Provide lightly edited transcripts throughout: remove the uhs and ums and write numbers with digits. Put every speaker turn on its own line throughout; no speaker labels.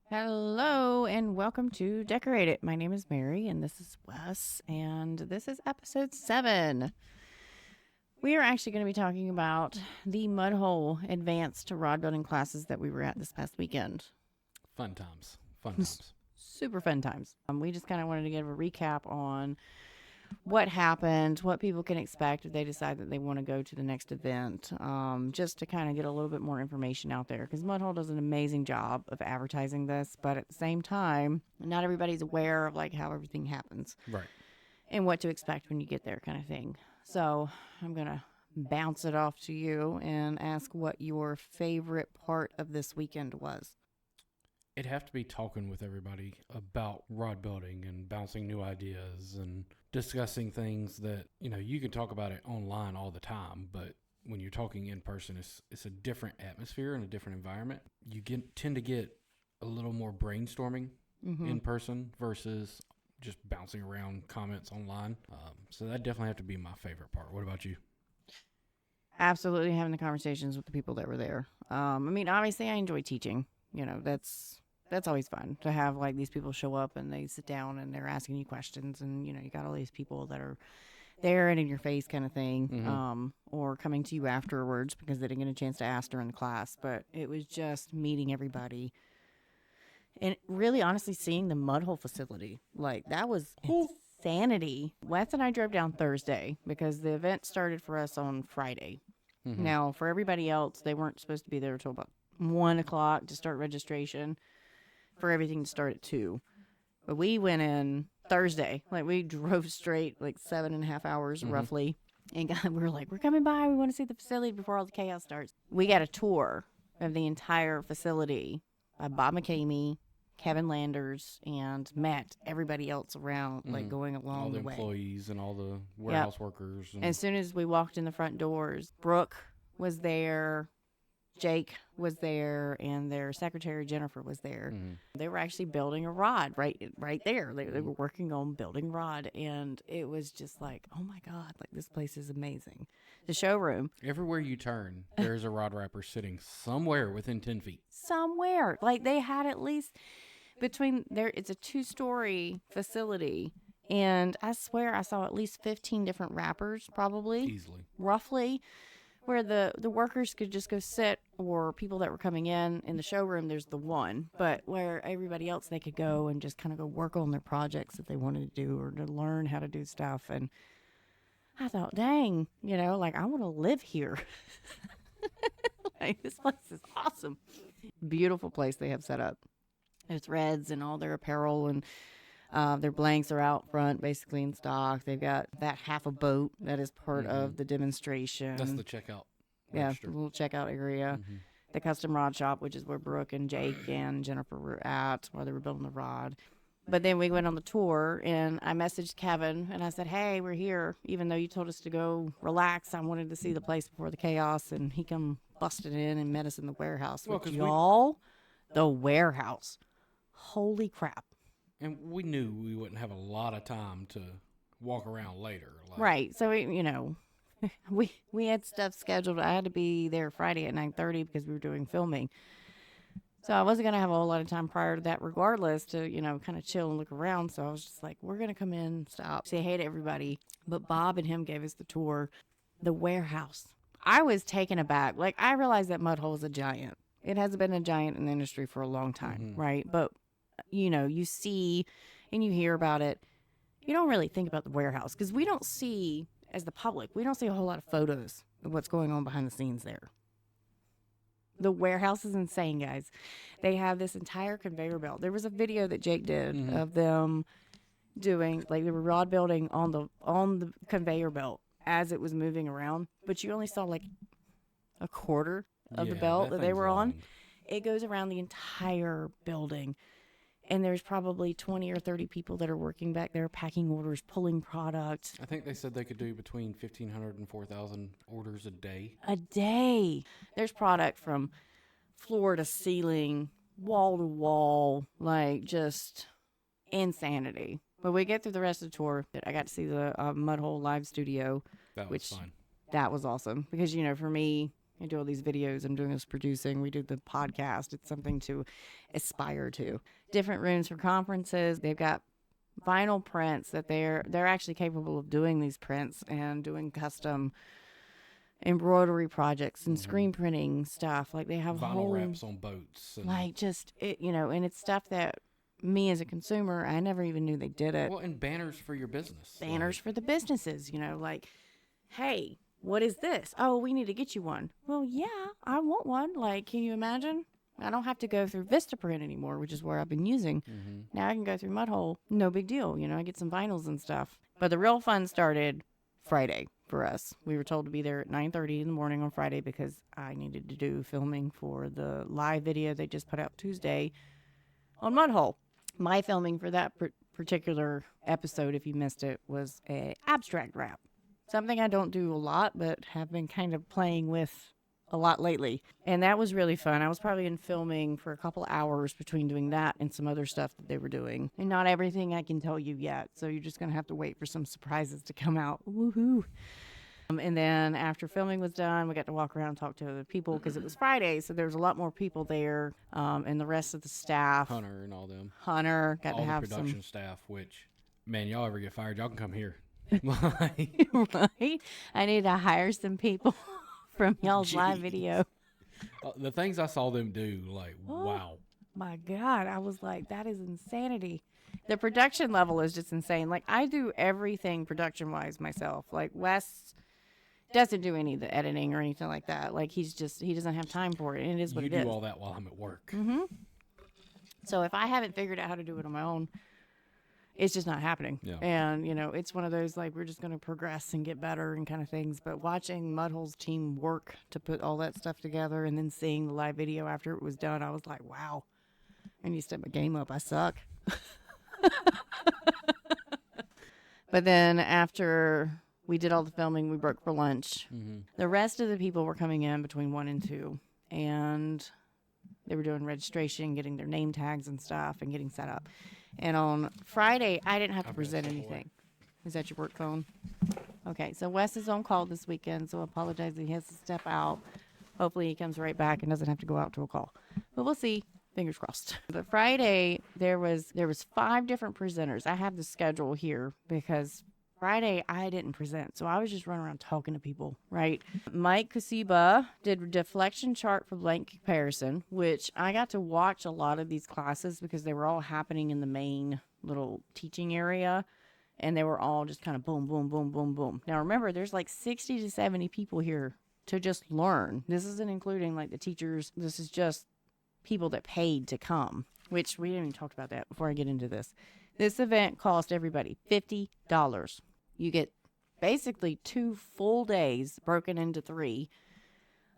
Hello and welcome to Decorate It. My name is Mary and this is Wes, and this is episode 7. We are actually going to be talking about the Mudhole advanced rod building classes that we were at this past weekend.
Fun times. Fun times.
Super fun times. We just kind of wanted to give a recap on what happened, what people can expect if they decide that they want to go to the next event, just to kind of get a little bit more information out there. Because Mudhole does an amazing job of advertising this, but at the same time, not everybody's aware of like how everything happens
Right.
and what to expect when you get there, kind of thing. So I'm gonna bounce it off to you and ask what your favorite part of this weekend was.
It'd have to be talking with everybody about rod building and bouncing new ideas and discussing things that, you can talk about it online all the time, but when you're talking in person, it's a different atmosphere and a different environment. You tend to get a little more brainstorming in person versus just bouncing around comments online. So that definitely have to be my favorite part. What about you?
Absolutely having the conversations with the people that were there. Obviously I enjoy teaching. That's always fun to have like these people show up and they sit down and they're asking you questions, and you got all these people that are there and in your face kind of thing, or coming to you afterwards because they didn't get a chance to ask during the class. But it was just meeting everybody and really honestly seeing the Mudhole facility. Like, that was insanity. Wes and I drove down Thursday because the event started for us on Friday. Now, for everybody else, they weren't supposed to be there until about 1 o'clock to start registration for everything to start at 2. But we went in Thursday. Like, we drove straight like 7.5 hours roughly. And we were like, we're coming by. We want to see the facility before all the chaos starts. We got a tour of the entire facility by Bob McCamey, Kevin Landers, and met everybody else around, like going along
All the
way.
employees and all the warehouse workers. And
As soon as we walked in the front doors, Brooke was there, Jake was there, and their secretary Jennifer was there. They were actually building a rod right there. They were working on building rod, and it was just like, oh my god, like this place is amazing. The showroom,
everywhere you turn, there's a rod wrapper sitting somewhere within 10 feet.
somewhere, like they had at least between there. It's a 2-story facility, and I swear I saw at least 15 different wrappers, probably
Easily.
roughly, where the workers could just go sit, or people that were coming in the showroom, there's the one, but where everybody else, they could go and just kind of go work on their projects that they wanted to do or to learn how to do stuff. And I thought, dang, like I want to live here. Like, this place is awesome. Beautiful place they have set up. There's Reds and all their apparel, and their blanks are out front, basically in stock. They've got that half a boat that is part of the demonstration.
That's the checkout.
Yeah,
register.
the little checkout area. The custom rod shop, which is where Brooke and Jake and Jennifer were at while they were building the rod. But then we went on the tour, and I messaged Kevin, and I said, hey, we're here. Even though you told us to go relax, I wanted to see the place before the chaos. And he come busted in and met us in the warehouse.
Well,
Which,
'cause
y'all, the warehouse. Holy crap.
And we knew we wouldn't have a lot of time to walk around later.
Right. So, we had stuff scheduled. I had to be there Friday at 9:30 because we were doing filming. So I wasn't going to have a whole lot of time prior to that regardless to, kind of chill and look around. So I was just like, we're going to come in, stop, say hey to everybody. But Bob and him gave us the tour. The warehouse. I was taken aback. Like, I realized that Mudhole is a giant. It has been a giant in the industry for a long time, right? But, you see and you hear about it. You don't really think about the warehouse because we don't see, as the public, we don't see a whole lot of photos of what's going on behind the scenes there. The warehouse is insane, guys. They have this entire conveyor belt. There was a video that Jake did of them doing, like, they were rod building on the conveyor belt as it was moving around, but you only saw like a quarter of the belt that they were on. It goes around the entire building. And there's probably 20 or 30 people that are working back there, packing orders, pulling product.
I think they said they could do between 1,500 and 4,000 orders a day.
A day. There's product from floor to ceiling, wall to wall, like just insanity. But we get through the rest of the tour. I got to see the Mudhole live studio.
That was fun.
That was awesome because, for me, I do all these videos. I'm doing this producing. We do the podcast. It's something to aspire to. Different rooms for conferences. They've got vinyl prints that they're actually capable of doing these prints and doing custom embroidery projects and screen printing stuff. Like they have
Vinyl
whole
wraps on boats. And,
like just it, and it's stuff that me as a consumer, I never even knew they did it.
well, and banners for your business.
Banners for the businesses, like, hey, what is this? Oh, we need to get you one. Well, yeah, I want one. Like, can you imagine? I don't have to go through Vistaprint anymore, which is where I've been using. Now I can go through Mudhole. No big deal. I get some vinyls and stuff. But the real fun started Friday for us. We were told to be there at 9:30 in the morning on Friday because I needed to do filming for the live video they just put out Tuesday on Mudhole. My filming for that particular episode, if you missed it, was a abstract wrap. Something I don't do a lot, but have been kind of playing with a lot lately. And that was really fun. I was probably in filming for a couple hours between doing that and some other stuff that they were doing. And not everything I can tell you yet. So you're just going to have to wait for some surprises to come out. Woohoo. And then after filming was done, we got to walk around and talk to other people because it was Friday. So there was a lot more people there. And the rest of the staff.
Hunter and all them.
Hunter got
all
to have
the production
some.
staff, which, man, y'all ever get fired, y'all can come here.
Right? I need to hire some people from y'all's live
Jeez.
video.
The things I saw them do, like, wow.
My God, I was like, that is insanity. The production level is just insane. Like, I do everything production-wise myself. Like, Wes doesn't do any of the editing or anything like that. Like, he doesn't have time for it, and it is what
You
it is.
do all that while I'm at work.
So if I haven't figured out how to do it on my own, it's just not happening.
Yeah.
And, it's one of those, like, we're just going to progress and get better and kind of things. But watching Mudhole's team work to put all that stuff together and then seeing the live video after it was done, I was like, wow. I need to step my game up. I suck. But then after we did all the filming, we broke for lunch. The rest of the people were coming in between 1 and 2. And they were doing registration, getting their name tags and stuff, and getting set up. And on Friday, I didn't have to present anything. Is that your work phone? Okay, so Wes is on call this weekend, so I apologize that he has to step out. Hopefully he comes right back and doesn't have to go out to a call. But we'll see. Fingers crossed. But Friday, there was 5 different presenters. I have the schedule here because Friday I didn't present, so I was just running around talking to people, right? Mike Kusiba did a deflection chart for blank comparison, which I got to watch a lot of these classes because they were all happening in the main little teaching area, and they were all just kind of boom, boom, boom, boom, boom. Now remember, there's like 60 to 70 people here to just learn. This isn't including like the teachers. This is just people that paid to come, which we didn't even talk about that before I get into this. This event cost everybody $50. You get basically 2 full days broken into 3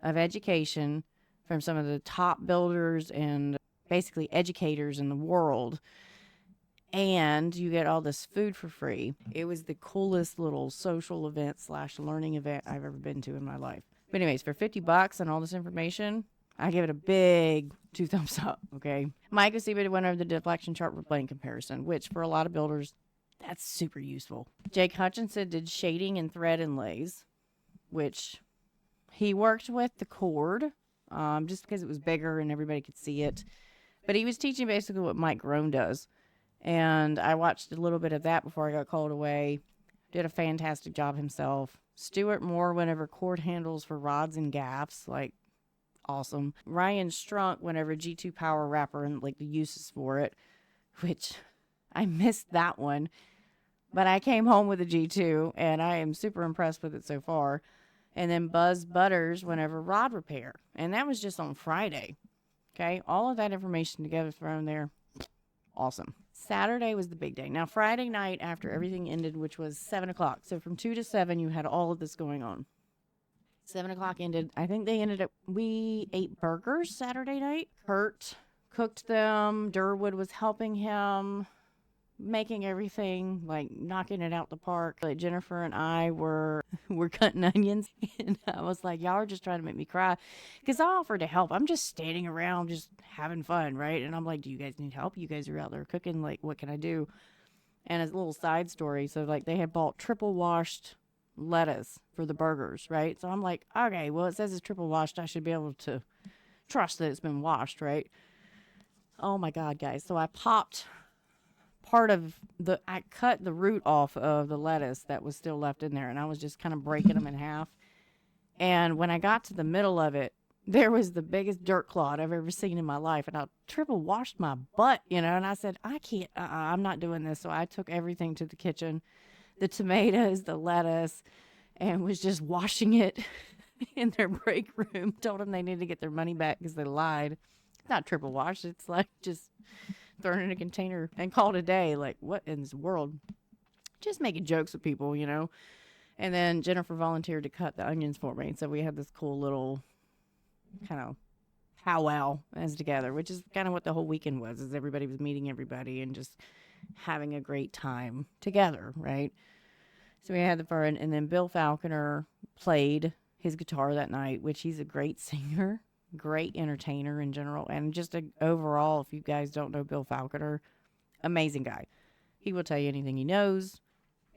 of education from some of the top builders and basically educators in the world. And you get all this food for free. It was the coolest little social event / learning event I've ever been to in my life. But anyways, for $50 and all this information, I give it a big 2 thumbs up, okay? Mike Osiba went over the deflection chart for blank comparison, which for a lot of builders, that's super useful. Jake Hutchinson did shading and thread inlays, which he worked with the cord, just because it was bigger and everybody could see it. But he was teaching basically what Mike Groen does. And I watched a little bit of that before I got called away. Did a fantastic job himself. Stuart Moore went over cord handles for rods and gaffs, like, awesome. Ryan Strunk went over G2 Power Wrapper and like the uses for it, which I missed that one. But I came home with a G2 and I am super impressed with it so far. And then Buzz Butters went over rod repair. And that was just on Friday. Okay. All of that information together thrown there. Awesome. Saturday was the big day. Now, Friday night after everything ended, which was 7 o'clock. So from 2 to 7, you had all of this going on. 7 o'clock ended. I think they ended up, we ate burgers Saturday night. Kurt cooked them. Durwood was helping him, making everything, like knocking it out the park. Like Jennifer and I were cutting onions. And I was like, y'all are just trying to make me cry. Because I offered to help. I'm just standing around just having fun, right? And I'm like, do you guys need help? You guys are out there cooking. Like, what can I do? And a little side story. So, like, they had bought triple washed lettuce for the burgers, right? So I'm like, okay, well, it says it's triple washed. I should be able to trust that it's been washed, right? Oh my God, guys. So I popped I cut the root off of the lettuce that was still left in there, and I was just kind of breaking them in half. And when I got to the middle of it, there was the biggest dirt clod I've ever seen in my life. And I triple washed my butt, and I said, I can't, I'm not doing this. So I took everything to the kitchen, the tomatoes, the lettuce, and was just washing it in their break room. Told them they needed to get their money back because they lied. It's not triple wash. It's like just thrown in a container and called a day. Like, what in this world? Just making jokes with people. And then Jennifer volunteered to cut the onions for me. So we had this cool little kind of powwow as together, which is kind of what the whole weekend was, is everybody was meeting everybody and just having a great time together, right? So we had the fun. And then Bill Falconer played his guitar that night, which he's a great singer, great entertainer in general. And just overall, if you guys don't know Bill Falconer, amazing guy. He will tell you anything he knows.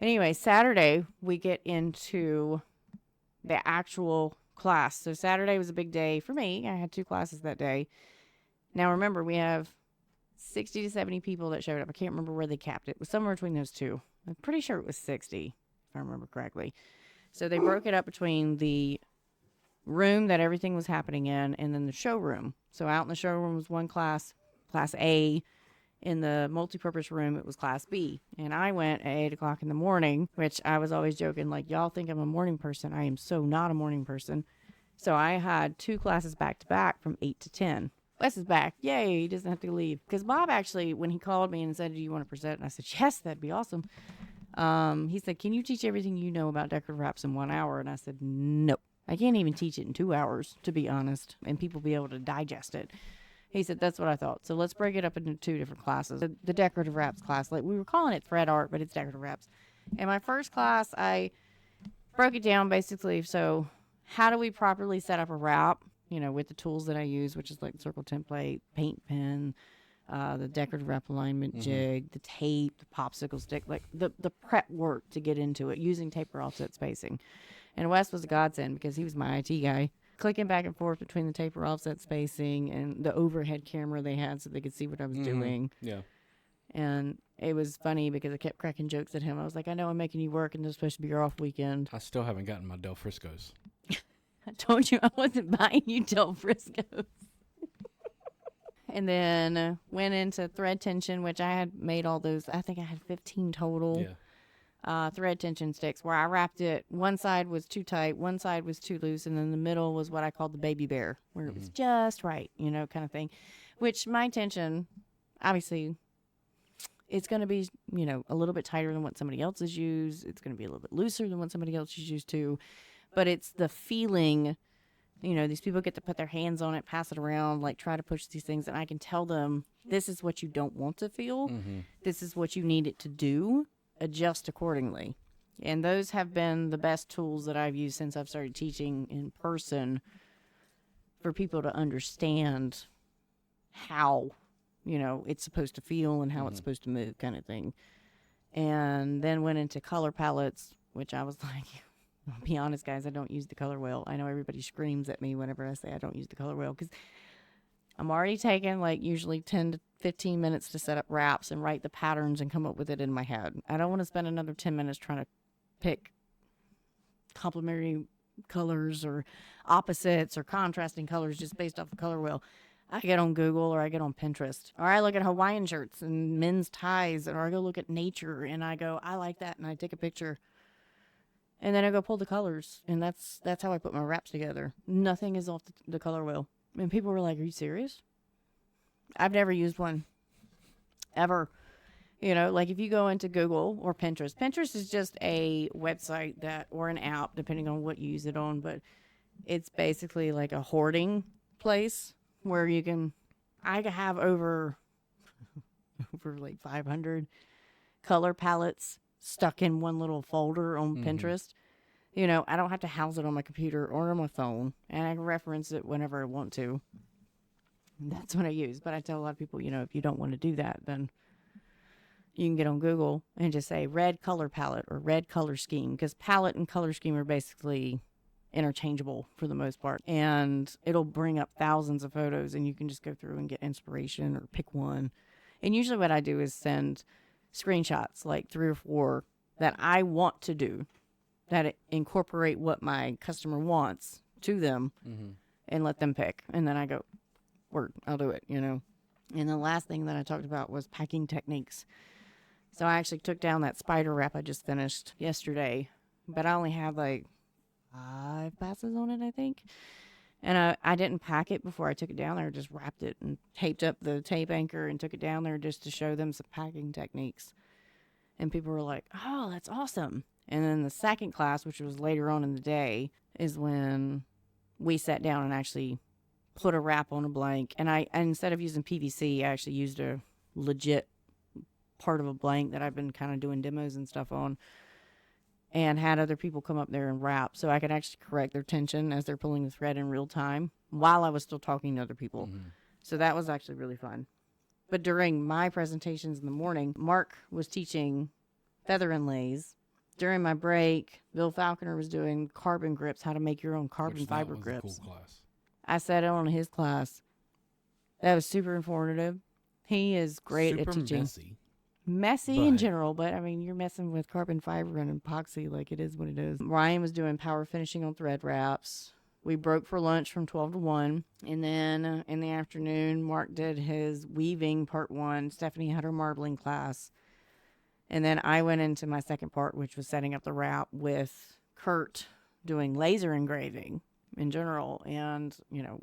Anyway, Saturday, we get into the actual class. So Saturday was a big day for me. I had 2 classes that day. Now, remember, we have 60 to 70 people that showed up. I can't remember where they capped it. It was somewhere between those two. I'm pretty sure it was 60, if I remember correctly. So they broke it up between the room that everything was happening in and then the showroom. So out in the showroom was one class, Class A. In the multipurpose room, it was Class B. And I went at 8 o'clock in the morning, which I was always joking, like, y'all think I'm a morning person. I am so not a morning person. So I had 2 classes back to back from 8 to 10. Wes is back. Yay, he doesn't have to leave. Because Bob actually, when he called me and said, do you want to present? And I said, yes, that'd be awesome. He said, can you teach everything you know about decorative wraps in 1 hour? And I said, nope. I can't even teach it in 2 hours, to be honest, and people be able to digest it. He said, that's what I thought. So let's break it up into 2 different classes. The decorative wraps class, like we were calling it thread art, but it's decorative wraps. In my first class, I broke it down basically. So how do we properly set up a wrap, with the tools that I use, which is like circle template, paint pen, the decorative wrap alignment jig, the tape, the popsicle stick, like the prep work to get into it using taper offset spacing. And Wes was a godsend because he was my IT guy. Clicking back and forth between the taper offset spacing and the overhead camera they had so they could see what I was doing.
Yeah.
And it was funny because I kept cracking jokes at him. I was like, I know I'm making you work and this is supposed to be your off weekend.
I still haven't gotten my Del Frisco's.
I told you I wasn't buying you Del Frisco's. And then went into thread tension, which I had made all those. I think I had 15 total.
Yeah.
Thread tension sticks where I wrapped it. One side was too tight, one side was too loose, and then the middle was what I called the baby bear, where it was just right, kind of thing. Which my tension, obviously, it's going to be, a little bit tighter than what somebody else has used. It's going to be a little bit looser than what somebody else has used too. But it's the feeling, these people get to put their hands on it, pass it around, like try to push these things, and I can tell them, this is what you don't want to feel. This is what you need it to do. Adjust accordingly. And those have been the best tools that I've used since I've started teaching in person for people to understand how, it's supposed to feel and how it's supposed to move, kind of thing. And then went into color palettes, which I was like, I'll be honest, guys, I don't use the color wheel. I know everybody screams at me whenever I say I don't use the color wheel because I'm already taking usually 10 to 15 minutes to set up wraps and write the patterns and come up with it in my head. I don't want to spend another 10 minutes trying to pick complementary colors or opposites or contrasting colors just based off the color wheel. I get on Google or I get on Pinterest or I look at Hawaiian shirts and men's ties or I go look at nature and I go, I like that, and I take a picture. And then I go pull the colors, and that's how I put my wraps together. Nothing is off the color wheel. And people were like, are you serious? I've never used one. Ever. Like if you go into Google or Pinterest. Pinterest is just a website or an app, depending on what you use it on. But it's basically like a hoarding place where I have over like 500 color palettes stuck in one little folder on Pinterest. I don't have to house it on my computer or on my phone, and I can reference it whenever I want to. That's what I use. But I tell a lot of people, if you don't want to do that, then You can get on Google and just say red color palette or red color scheme, because palette and color scheme are basically interchangeable for the most part. And it'll bring up thousands of photos, and you can just go through and get inspiration or pick one. And usually what I do is send screenshots, like 3 or 4 that I want to do, that incorporate what my customer wants to them, and let them pick. And then I go, word, I'll do it, And the last thing that I talked about was packing techniques. So I actually took down that spider wrap I just finished yesterday, but I only had like 5 passes on it, I think. And I didn't pack it before I took it down there. Just wrapped it and taped up the tape anchor and took it down there just to show them some packing techniques. And people were like, oh, that's awesome. And then the second class, which was later on in the day, is when we sat down and actually put a wrap on a blank. And instead of using PVC, I actually used a legit part of a blank that I've been kind of doing demos and stuff on, and had other people come up there and wrap, so I could actually correct their tension as they're pulling the thread in real time while I was still talking to other people. So that was actually really fun. But during my presentations in the morning, Mark was teaching feather inlays. During my break, Bill Falconer was doing carbon grips, how to make your own carbon fiber grips.
Cool class.
I sat in on his class. That was super informative. He is great at teaching. Messy in general, but I mean, you're messing with carbon fiber and epoxy, like it is what it is. Ryan was doing power finishing on thread wraps. We broke for lunch from 12 to 1. And then in the afternoon, Mark did his weaving part 1. Stephanie had her marbling class. And then I went into my second part, which was setting up the wrap with Kurt doing laser engraving in general. And,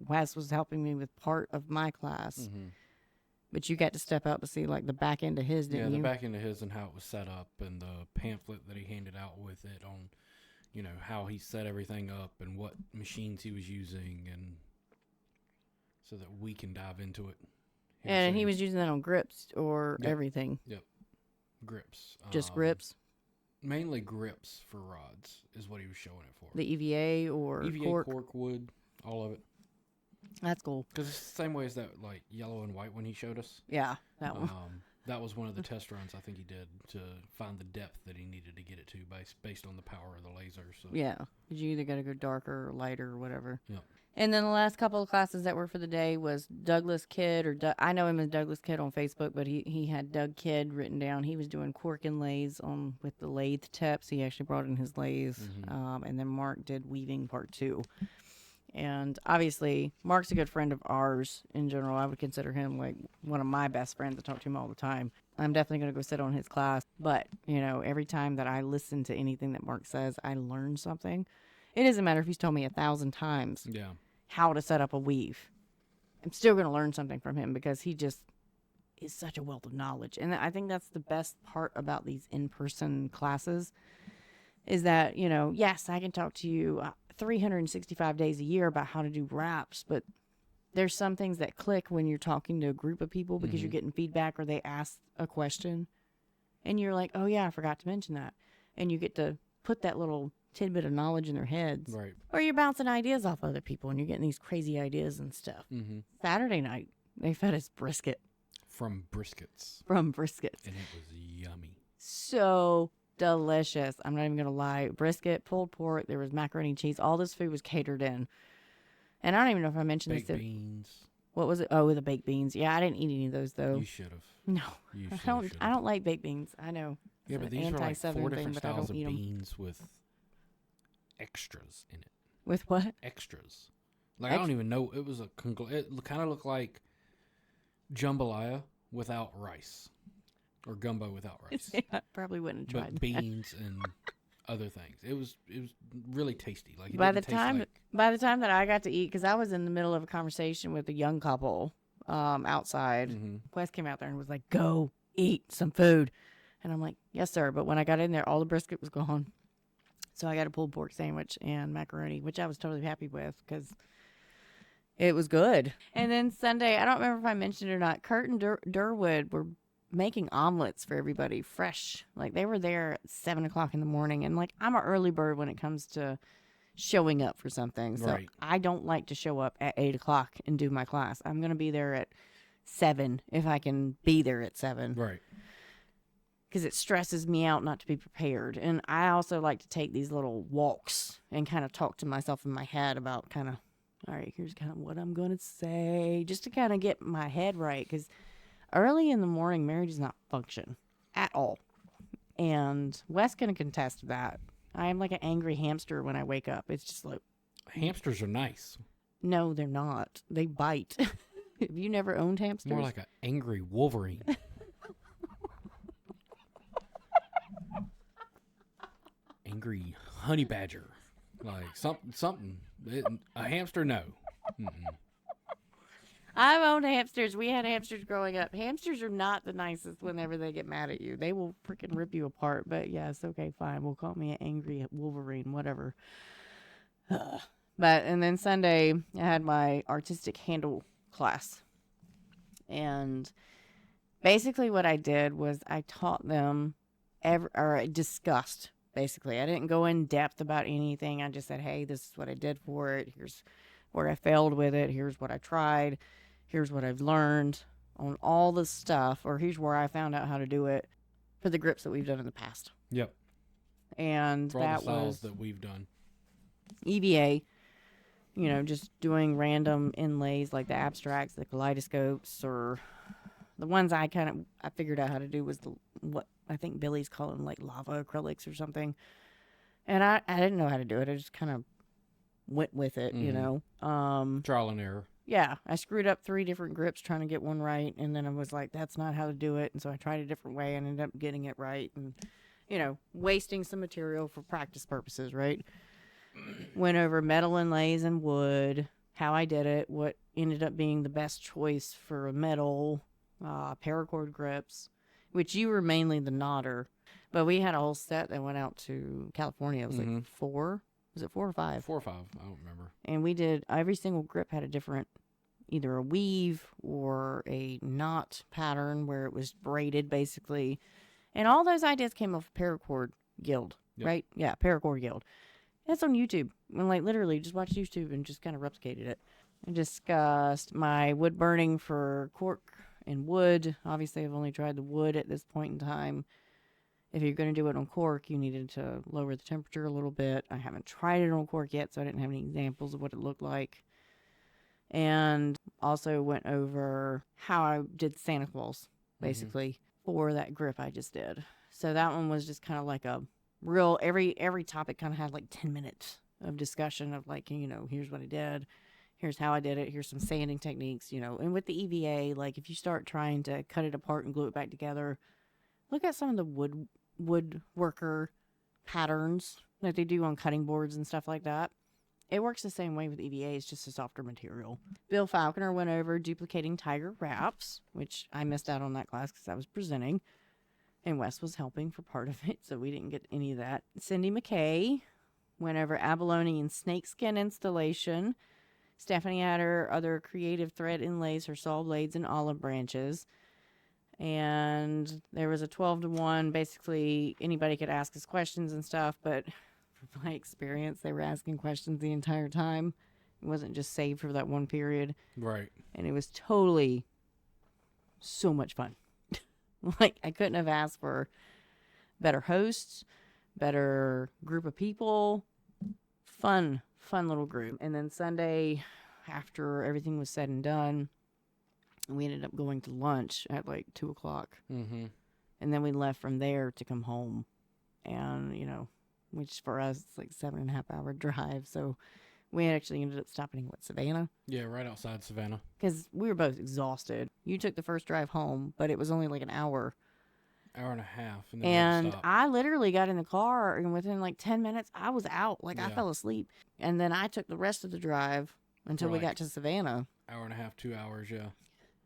Wes was helping me with part of my class. But you got to step out to see like the back end of his, didn't you?
Yeah, the back end of his and how it was set up, and the pamphlet that he handed out with it on, how he set everything up and what machines he was using, and so that we can dive into it.
And he was using that on grips or everything.
Yep. Grips.
Just grips?
Mainly grips for rods is what he was showing it for.
The EVA or
EVA, cork wood, all of it.
That's cool.
Because it's the same way as that, like, yellow and white one he showed us.
Yeah, that one.
That was one of the test runs I think he did to find the depth that he needed to get it to based on the power of the laser. So
yeah, you either got to go darker or lighter or whatever.
Yeah.
And then the last couple of classes that were for the day was Douglas Kidd, or I know him as Douglas Kidd on Facebook, but he had Doug Kidd written down. He was doing cork inlays with the lathe tips. He actually brought in his lathes. And then Mark did weaving part 2. And obviously, Mark's a good friend of ours in general. I would consider him like one of my best friends. I talk to him all the time. I'm definitely going to go sit on his class. But, every time that I listen to anything that Mark says, I learn something. It doesn't matter if he's told me 1,000 times how to set up a weave. I'm still going to learn something from him because he just is such a wealth of knowledge. And I think that's the best part about these in-person classes is that, yes, I can talk to you 365 days a year about how to do wraps, but there's some things that click when you're talking to a group of people because you're getting feedback or they ask a question and you're like, oh yeah, I forgot to mention that. And you get to put that little tidbit of knowledge in their heads.
Right.
Or you're bouncing ideas off other people and you're getting these crazy ideas and stuff. Saturday night, they fed us brisket.
From briskets.
And
it was yummy.
So delicious. I'm not even going to lie. Brisket, pulled pork, there was macaroni and cheese. All this food was catered in. And I don't even know if I mentioned
baked
this.
Baked beans.
What was it? Oh, the baked beans. Yeah, I didn't eat any of those, though.
You should have.
No. I don't like baked beans. I know.
Yeah, but these were like 4 different styles of beans with extras in it.
With what?
Extras. Like, I don't even know. It was it kind of looked like jambalaya without rice. Or gumbo without rice.
Yeah, I probably wouldn't have tried
but beans and other things. It was really tasty. Like
by the time that I got to eat, because I was in the middle of a conversation with a young couple outside. Wes came out there and was like, "Go eat some food," and I'm like, "Yes, sir." But when I got in there, all the brisket was gone. So I got a pulled pork sandwich and macaroni, which I was totally happy with because it was good. And then Sunday, I don't remember if I mentioned it or not, Kurt and Durwood were making omelets for everybody fresh. Like they were there at 7 o'clock in the morning. And like, I'm an early bird when it comes to showing up for something. So I don't like to show up at 8 o'clock and do my class. I'm going to be there at 7 if I can be there at 7.
Right.
because it stresses me out not to be prepared. And I also like to take these little walks and kind of talk to myself in my head about kind of, all right, here's kind of what I'm going to say, just to kind of get my head right. Because early in the morning, Mary does not function at all. And Wes can contest that. I am like an angry hamster when I wake up. It's just like,
Hamsters are nice.
no, they're not. They bite. Have you never owned hamsters?
More like an angry Wolverine. Angry honey badger. Like something. A hamster, no. Mm-mm.
I've owned hamsters. We had hamsters growing up. Hamsters are not the nicest whenever they get mad at you. They will freaking rip you apart. But yes, okay, fine. We'll call me an angry Wolverine, whatever. And then Sunday, I had my artistic handle class. And basically what I did was I taught them, I discussed, basically. I didn't go in depth about anything. I just said, hey, this is what I did for it. Here's where I failed with it. Here's what I tried. Here's what I've learned on all the stuff. Or here's where I found out how to do it for the grips that we've done in the past.
Yep.
And
for all
that
the styles
was
that we've done.
EVA. You know, just doing random inlays like the abstracts, the kaleidoscopes, or the ones I figured out how to do was what I think Billy's calling like lava acrylics or something. And I didn't know how to do it. I just kind of went with it, you know.
Trial and error.
Yeah, I screwed up 3 different grips trying to get one right, and then I was like, that's not how to do it. And so I tried a different way and ended up getting it right, and, you know, wasting some material for practice purposes, right? Went over metal inlays and wood, how I did it, what ended up being the best choice for a metal, paracord grips, which you were mainly the nodder. But we had a whole set that went out to California. It was like 4. Was it 4 or 5?
4 or 5. I don't remember.
And we did, every single grip had a different, either a weave or a knot pattern where it was braided basically. And all those ideas came off Paracord Guild, right? Yeah, Paracord Guild. That's on YouTube. And like literally just watched YouTube and just kind of replicated it. I discussed my wood burning for cork and wood. Obviously, I've only tried the wood at this point in time. If you're going to do it on cork, you needed to lower the temperature a little bit. I haven't tried it on cork yet, so I didn't have any examples of what it looked like. And also went over how I did Santa Claus, basically, for that grip I just did. So that one was just kind of like a real, every topic kind of had like 10 minutes of discussion of like, you know, here's what I did. Here's how I did it. Here's some sanding techniques, you know. And with the EVA, like if you start trying to cut it apart and glue it back together, look at some of the woodworker patterns that they do on cutting boards and stuff like that. It works the same way with EVA. It's just a softer material. Bill Falconer went over duplicating tiger wraps, which I missed out on that class because I was presenting. And Wes was helping for part of it, so we didn't get any of that. Cindy McKay went over abalone and snakeskin installation. Stephanie had her other creative thread inlays, her saw blades, and olive branches. And there was a 12-to-1. Basically, anybody could ask us questions and stuff, but from my experience, they were asking questions the entire time. It wasn't just saved for that one period.
Right.
And it was totally so much fun. Like, I couldn't have asked for better hosts, better group of people. Fun little group. And then Sunday, after everything was said and done, we ended up going to lunch at like 2 o'clock.
Mm-hmm.
And then we left from there to come home. And, you know, which for us, it's like 7.5 hour drive. So we actually ended up stopping in, Savannah?
Yeah, right outside Savannah.
Because we were both exhausted. You took the first drive home, but it was only like an hour.
Hour and a half. And, then
And I literally got in the car, and within like 10 minutes, I was out. Like,
Yeah.
I fell asleep. And then I took the rest of the drive until we got to Savannah.
Hour and a half, 2 hours, yeah.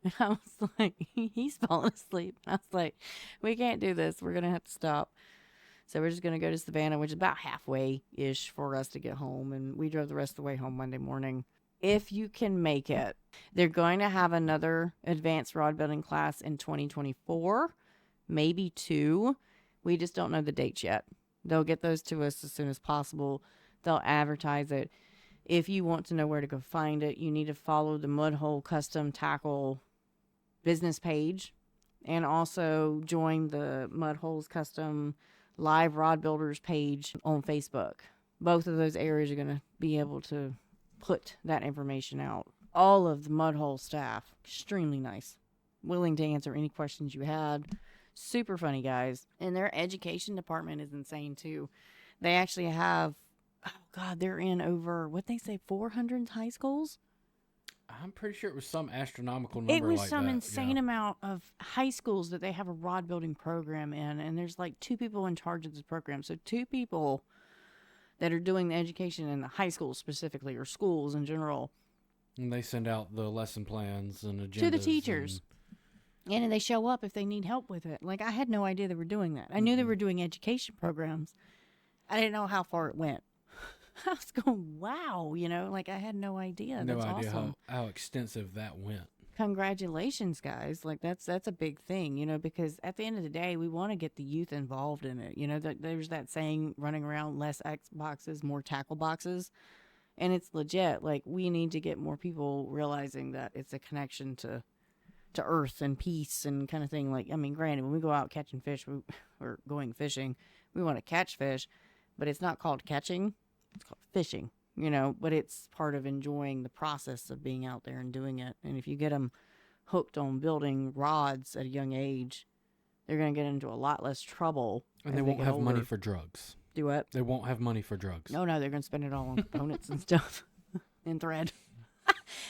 And I was like, he's falling asleep. I was like, we can't do this. We're going to have to stop. So we're just going to go to Savannah, which is about halfway-ish for us to get home. And we drove the rest of the way home Monday morning. If you can make it, they're going to have another advanced rod building class in 2024, maybe 2. We just don't know the dates yet. They'll get those to us as soon as possible. They'll advertise it. If you want to know where to go find it, you need to follow the Mudhole Custom Tackle business page. And also join the Mud Holes Custom Live Rod Builders page on Facebook. Both of those areas are going to be able to put that information out. All of the Mud Hole staff, extremely nice, willing to answer any questions you had. Super funny guys. And their education department is insane too. They actually have, oh God, they're in over, what they say, 400 high schools?
I'm pretty sure it was some astronomical
It
number
was
like
some
that.
insane amount of high schools that they have a rod building program in, and there's like 2 people in charge of this program. So 2 people that are doing the education in the high schools specifically, or schools in general,
And they send out the lesson plans and agendas
to the teachers. And they show up if they need help with it. Like, I had no idea they were doing that. I knew they were doing education programs. I didn't know how far it went. I was going, wow, like I had no idea.
No
That's
idea
awesome.
how extensive that went.
Congratulations, guys. Like, that's a big thing, because at the end of the day, we want to get the youth involved in it. There's that saying running around, less X boxes, more tackle boxes. And it's legit. Like, we need to get more people realizing that it's a connection to earth and peace and kind of thing. Like, I mean, granted, when we go out catching fish or going fishing, we want to catch fish, but it's not called catching. It's called fishing, but it's part of enjoying the process of being out there and doing it. And if you get them hooked on building rods at a young age, they're going to get into a lot less trouble.
And they won't have money for drugs.
Do what?
They won't have money for drugs.
No, they're going to spend it all on components and stuff and thread.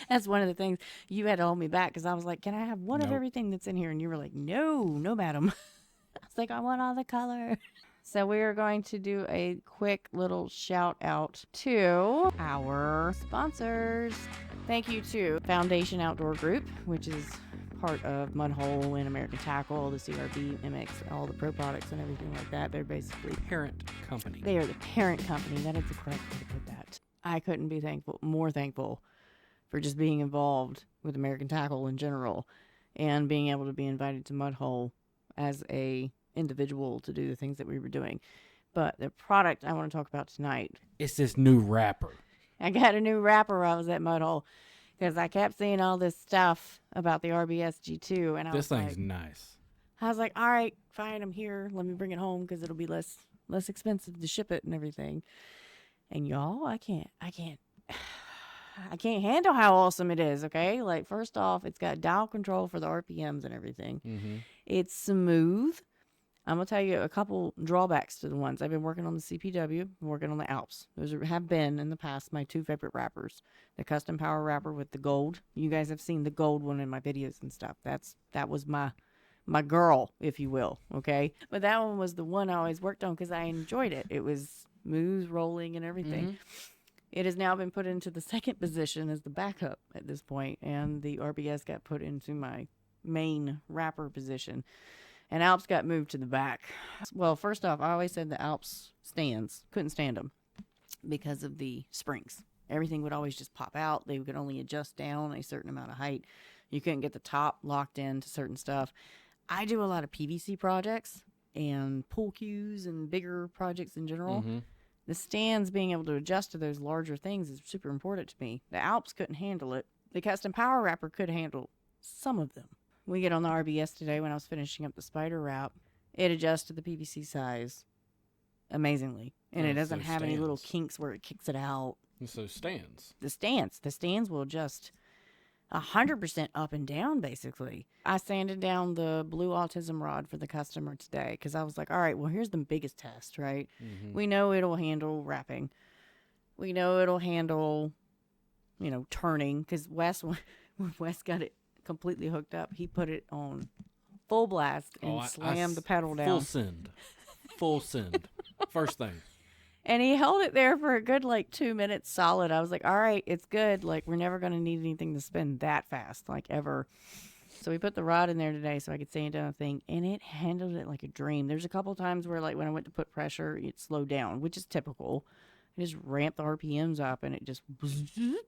That's one of the things you had to hold me back, because I was like, can I have one of everything that's in here? And you were like, no, madam. I was like, I want all the color. So we are going to do a quick little shout out to our sponsors. Thank you to Foundation Outdoor Group, which is part of Mud Hole and American Tackle, the CRB, MX, all the pro products and everything like that. They're basically
Parent company.
They are the parent company. That is the correct way to put that. I couldn't be more thankful for just being involved with American Tackle in general, and being able to be invited to Mud Hole as a individual to do the things that we were doing. But the product I want to talk about tonight,
it's this new wrapper.
I got a new wrapper while I was at Mud Hole, because I kept seeing all this stuff about the RBS G2, and
This thing's nice.
I was like, all right, fine, I'm here. Let me bring it home, because it'll be less expensive to ship it and everything. And y'all, I can't handle how awesome it is, okay? Like, first off, it's got dial control for the RPMs and everything.
Mm-hmm.
It's smooth. I'm going to tell you a couple drawbacks to the ones. I've been working on the CPW, working on the Alps. Those have been, in the past, my 2 favorite wrappers. The Custom Power Wrapper with the gold. You guys have seen the gold one in my videos and stuff. That was my girl, if you will, okay? But that one was the one I always worked on because I enjoyed it. It was smooth rolling and everything.
Mm-hmm.
It has now been put into the second position as the backup at this point, and the RBS got put into my main wrapper position. And Alps got moved to the back. Well, first off, I always said the Alps stands. Couldn't stand them because of the springs. Everything would always just pop out. They could only adjust down a certain amount of height. You couldn't get the top locked in to certain stuff. I do a lot of PVC projects and pool cues and bigger projects in general.
Mm-hmm.
The stands being able to adjust to those larger things is super important to me. The Alps couldn't handle it. The Custom Power Wrapper could handle some of them. We get on the RBS today when I was finishing up the spider wrap. It adjusts to the PVC size amazingly. And it doesn't have any little kinks where it kicks it out.
And so stands.
The stands will adjust 100% up and down, basically. I sanded down the blue autism rod for the customer today because I was like, all right, well, here's the biggest test, right?
Mm-hmm.
We know it'll handle wrapping. We know it'll handle, turning, because when Wes got it completely hooked up, he put it on full blast and slammed the pedal down.
Full send. First thing.
And he held it there for a good 2 minutes solid. I was like, all right, it's good. We're never going to need anything to spin that fast, ever. So we put the rod in there today so I could sand down the thing, and it handled it like a dream. There's a couple times where when I went to put pressure, it slowed down, which is typical. I just ramped the RPMs up, and it just,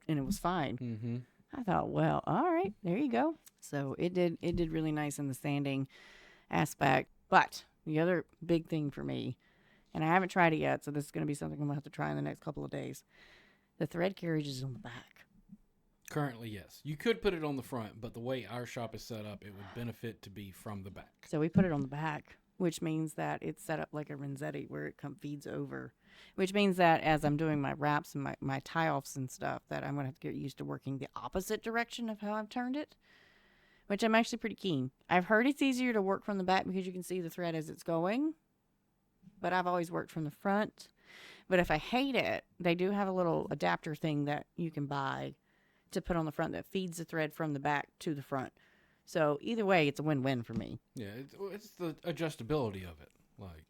and it was fine.
Mm-hmm.
I thought, well, all right, there you go. So it did really nice in the sanding aspect. But the other big thing for me, and I haven't tried it yet, so this is going to be something I'm going to have to try in the next couple of days. The thread carriage is on the back.
Currently, yes. You could put it on the front, but the way our shop is set up, it would benefit to be from the back.
So we put it on the back, which means that it's set up like a Renzetti where it feeds over. Which means that as I'm doing my wraps and my tie-offs and stuff, that I'm going to have to get used to working the opposite direction of how I've turned it, which I'm actually pretty keen. I've heard it's easier to work from the back because you can see the thread as it's going, but I've always worked from the front. But if I hate it, they do have a little adapter thing that you can buy to put on the front that feeds the thread from the back to the front. So either way, it's a win-win for me.
Yeah, it's the adjustability of it. Like,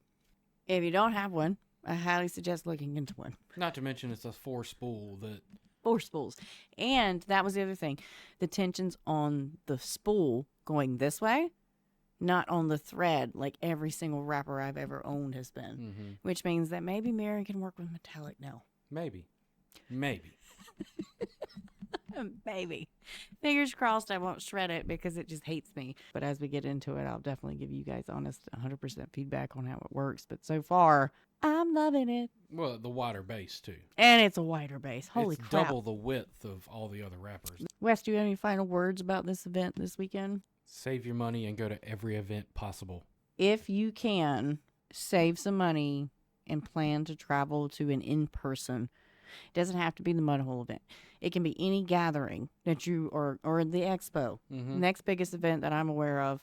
If you don't have one, I highly suggest looking into one.
not to mention it's a 4-spool that
4 spools. And that was the other thing. The tension's on the spool going this way, not on the thread like every single wrapper I've ever owned has been. Which means that maybe Mary can work with metallic now.
maybe.
Maybe. Fingers crossed I won't shred it because it just hates me. But as we get into it, I'll definitely give you guys honest 100% feedback on how it works. But so far, I'm loving it.
Well, the wider base too.
And it's a wider base. Holy
it's
crap.
double the width of all the other wrappers.
Wes, do you have any final words about this event this weekend?
Save your money and go to every event possible.
If you can, save some money and plan to travel to an in-person. It doesn't have to be the Mud Hole event. It can be any gathering that you or the expo. Next biggest event that I'm aware of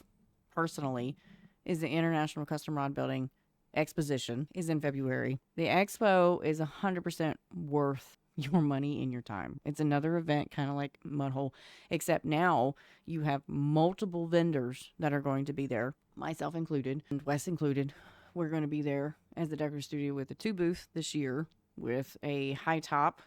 personally is the International Custom Rod Building Exposition is in February. The expo is 100% worth your money and your time. It's another event kind of like Mud Hole, except now you have multiple vendors that are going to be there, myself included, and Wes included. We're going to be there as the Decker Studio with a 2 booth this year with a high top.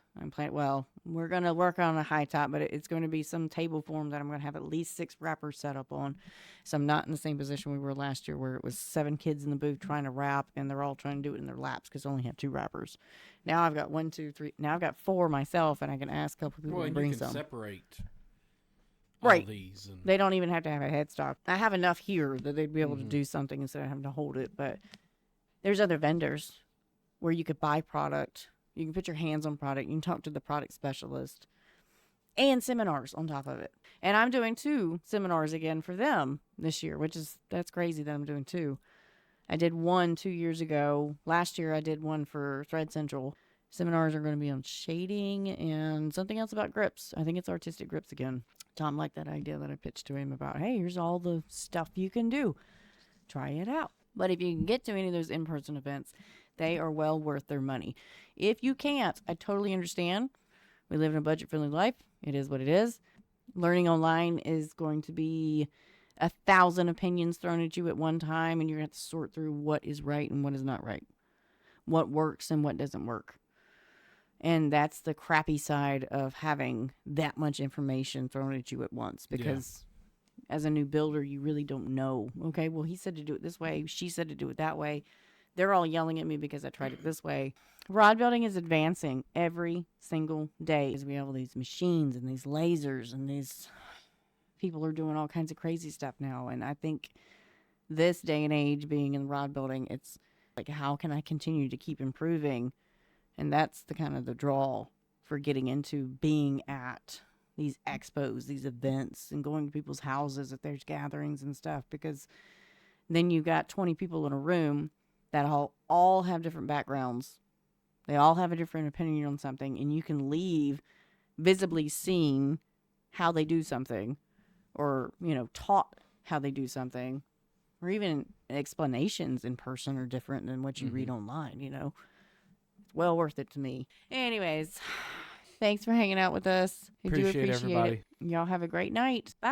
We're going to work on a high top, but it's going to be some table form that I'm going to have at least 6 wrappers set up on. So I'm not in the same position we were last year where it was 7 kids in the booth trying to wrap and they're all trying to do it in their laps because I only have 2 wrappers. Now I've got 1, 2, 3. Now I've got 4 myself and I can ask a couple people to bring
you can
some.
separate
Right.
all these. And
They don't even have to have a headstock. I have enough here that they'd be able to do something instead of having to hold it. But there's other vendors where you could buy product. You can put your hands on product. You can talk to the product specialist. And seminars on top of it. And I'm doing 2 seminars again for them this year, that's crazy that I'm doing 2. I did 1 2 years ago. Last year I did 1 for Thread Central. Seminars are going to be on shading and something else about grips. I think it's artistic grips again. Tom liked that idea that I pitched to him about, hey, here's all the stuff you can do. Try it out. But if you can get to any of those in-person events, they are well worth their money. If you can't, I totally understand. We live in a budget-friendly life. It is what it is. Learning online is going to be 1,000 opinions thrown at you at one time, and you're going to have to sort through what is right and what is not right, what works and what doesn't work. And that's the crappy side of having that much information thrown at you at once because as a new builder, you really don't know. Okay, well, he said to do it this way. She said to do it that way. They're all yelling at me because I tried it this way. Rod building is advancing every single day. We have all these machines and these lasers and these people are doing all kinds of crazy stuff now. And I think this day and age being in rod building, it's like, how can I continue to keep improving? And that's the kind of the draw for getting into being at these expos, these events, and going to people's houses if there's gatherings and stuff. Because then you got 20 people in a room that all have different backgrounds. They all have a different opinion on something, and you can leave visibly seeing how they do something or, taught how they do something, or even explanations in person are different than what you read online, It's well worth it to me. Anyways, thanks for hanging out with us. I do appreciate
everybody.
it. Y'all have a great night. Bye.